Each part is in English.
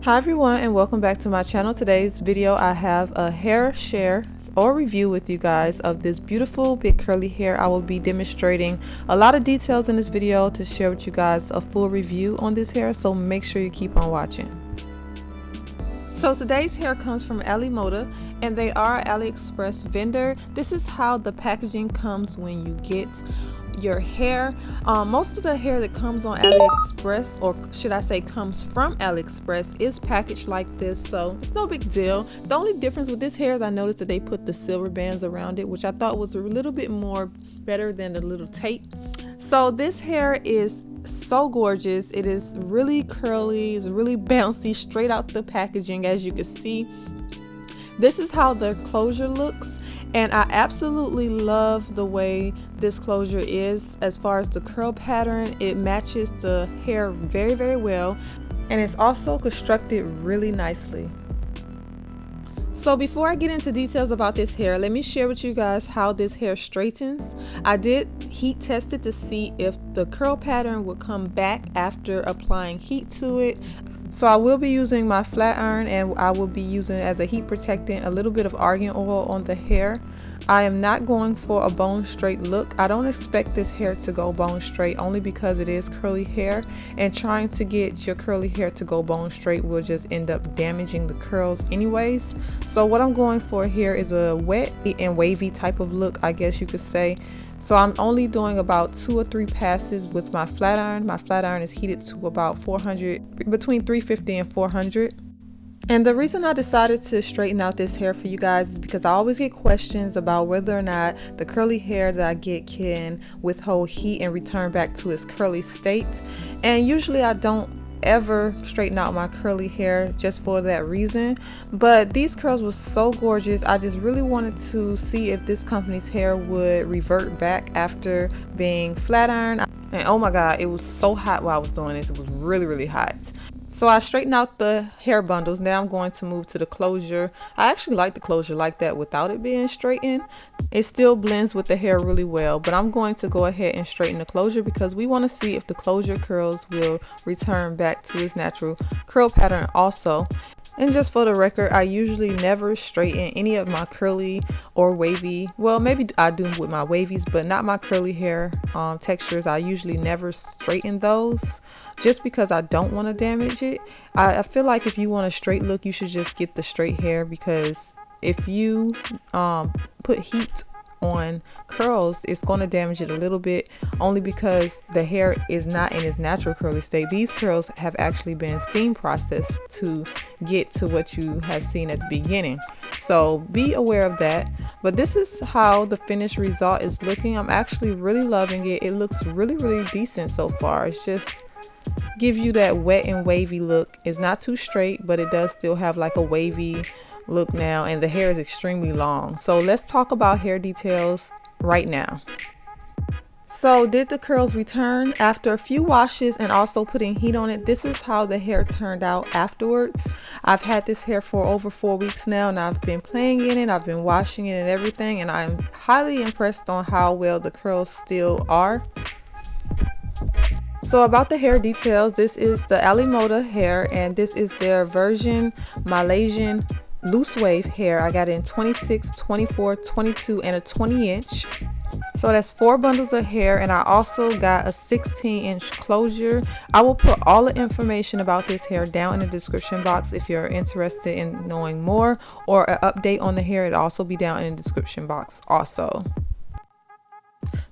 Hi everyone, and welcome back to my channel. Today's video I have a hair share or review with you guys of this beautiful big curly hair. I will be demonstrating a lot of details in this video to share with you guys a full review on this hair, so make sure you keep on watching. So today's hair comes from Moda, and they are an AliExpress vendor. This is how the packaging comes when you get your hair. Most of the hair that comes on AliExpress, or should I say comes from AliExpress, is packaged like this, so it's no big deal. The only difference with this hair is I noticed that they put the silver bands around it, which I thought was a little bit more better than the little tape. So this hair is so gorgeous. It is really curly, it's really bouncy, straight out the packaging. As you can see, this is how the closure looks, and I absolutely love the way this closure is. As far as the curl pattern, it matches the hair very, very well, and it's also constructed really nicely. So before I get into details about this hair, let me share with you guys how this hair straightens. I did heat test it to see if the curl pattern would come back after applying heat to it. So I will be using my flat iron, and I will be using as a heat protectant a little bit of argan oil on the hair. I am not going for a bone straight look. I don't expect this hair to go bone straight, only because it is curly hair, and trying to get your curly hair to go bone straight will just end up damaging the curls anyways. So what I'm going for here is a wet and wavy type of look, I guess you could say. So I'm only doing about 2 or 3 passes with my flat iron. My flat iron is heated to about 400, between 350 and 400. And the reason I decided to straighten out this hair for you guys is because I always get questions about whether or not the curly hair that I get can withhold heat and return back to its curly state. And usually I don't ever straighten out my curly hair just for that reason, but these curls were so gorgeous. I just really wanted to see if this company's hair would revert back after being flat iron. And oh my god, it was so hot while I was doing this. It was really, really hot. So I straightened out the hair bundles. Now I'm going to move to the closure. I actually like the closure like that without it being straightened. It still blends with the hair really well, but I'm going to go ahead and straighten the closure because we want to see if the closure curls will return back to its natural curl pattern also. And just for the record, I usually never straighten any of my curly or wavy, well, maybe I do with my wavies, but not my curly hair textures. I usually never straighten those just because I don't want to damage it. I feel like if you want a straight look, you should just get the straight hair, because if you put heat on curls, it's going to damage it a little bit, only because the hair is not in its natural curly state. These curls have actually been steam processed to get to what you have seen at the beginning, so be aware of that. But this is how the finished result is looking. I'm actually really loving it. It looks really, really decent so far. It's just gives you that wet and wavy look. It's not too straight, but it does still have like a wavy look now, and the hair is extremely long. So let's talk about hair details right now. So did the curls return? After a few washes and also putting heat on it, this is how the hair turned out afterwards. I've had this hair for over 4 weeks now, and I've been playing in it, I've been washing it and everything, and I'm highly impressed on how well the curls still are. So about the hair details, this is the Moda hair, and this is their version Malaysian loose wave hair. I got it in 26, 24, 22, and a 20-inch. So that's 4 bundles of hair, and I also got a 16-inch closure. I will put all the information about this hair down in the description box if you're interested in knowing more, or an update on the hair. It'll also be down in the description box also.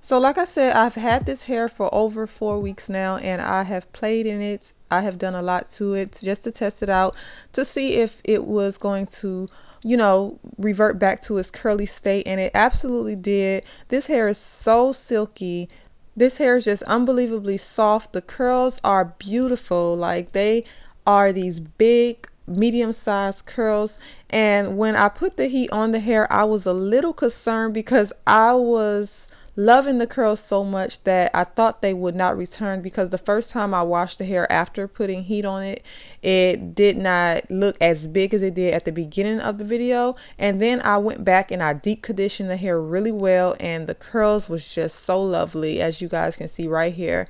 So like I said, I've had this hair for over 4 weeks now, and I have played in it. I have done a lot to it just to test it out, to see if it was going to, you know, revert back to its curly state, and it absolutely did. This hair is so silky. This hair is just unbelievably soft. The curls are beautiful. Like, they are these big medium-sized curls, and when I put the heat on the hair, I was a little concerned because I was loving the curls so much that I thought they would not return, because the first time I washed the hair after putting heat on it, it did not look as big as it did at the beginning of the video. And then I went back and I deep conditioned the hair really well, and the curls was just so lovely, as you guys can see right here.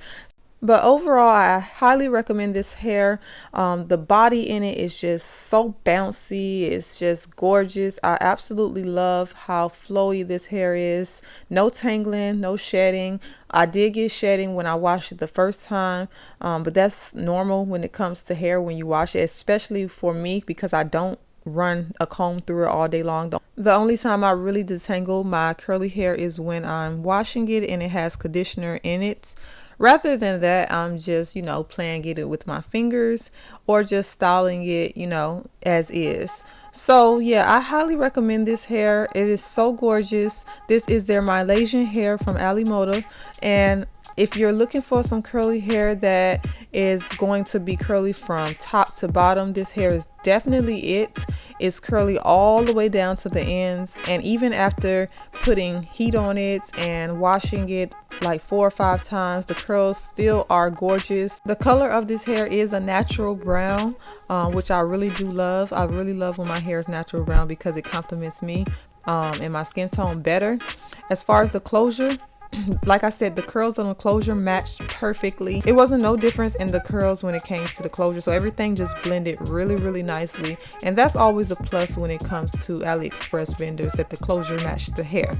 But overall, I highly recommend this hair. The body in it is just so bouncy. It's just gorgeous. I absolutely love how flowy this hair is. No tangling, no shedding. I did get shedding when I washed it the first time, but that's normal when it comes to hair when you wash it, especially for me because I don't run a comb through it all day long. The only time I really detangle my curly hair is when I'm washing it and it has conditioner in it. Rather than that, I'm just, playing it with my fingers or just styling it, as is. So yeah, I highly recommend this hair. It is so gorgeous. This is their Malaysian hair from Moda, and if you're looking for some curly hair that is going to be curly from top to bottom, this hair is definitely it. It's curly all the way down to the ends, and even after putting heat on it and washing it like 4 or 5 times, the curls still are gorgeous. The color of this hair is a natural brown, which I really do love. I really love when my hair is natural brown because it complements me and my skin tone better. As far as the closure, like I said, the curls on the closure matched perfectly. It wasn't no difference in the curls when it came to the closure, so everything just blended really nicely, and that's always a plus when it comes to AliExpress vendors, that the closure matched the hair.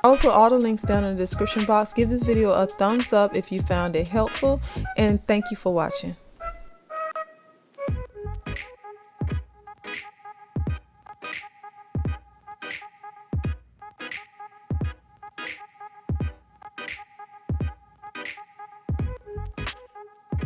I will put all the links down in the description box. Give this video a thumbs up if you found it helpful, and thank you for watching.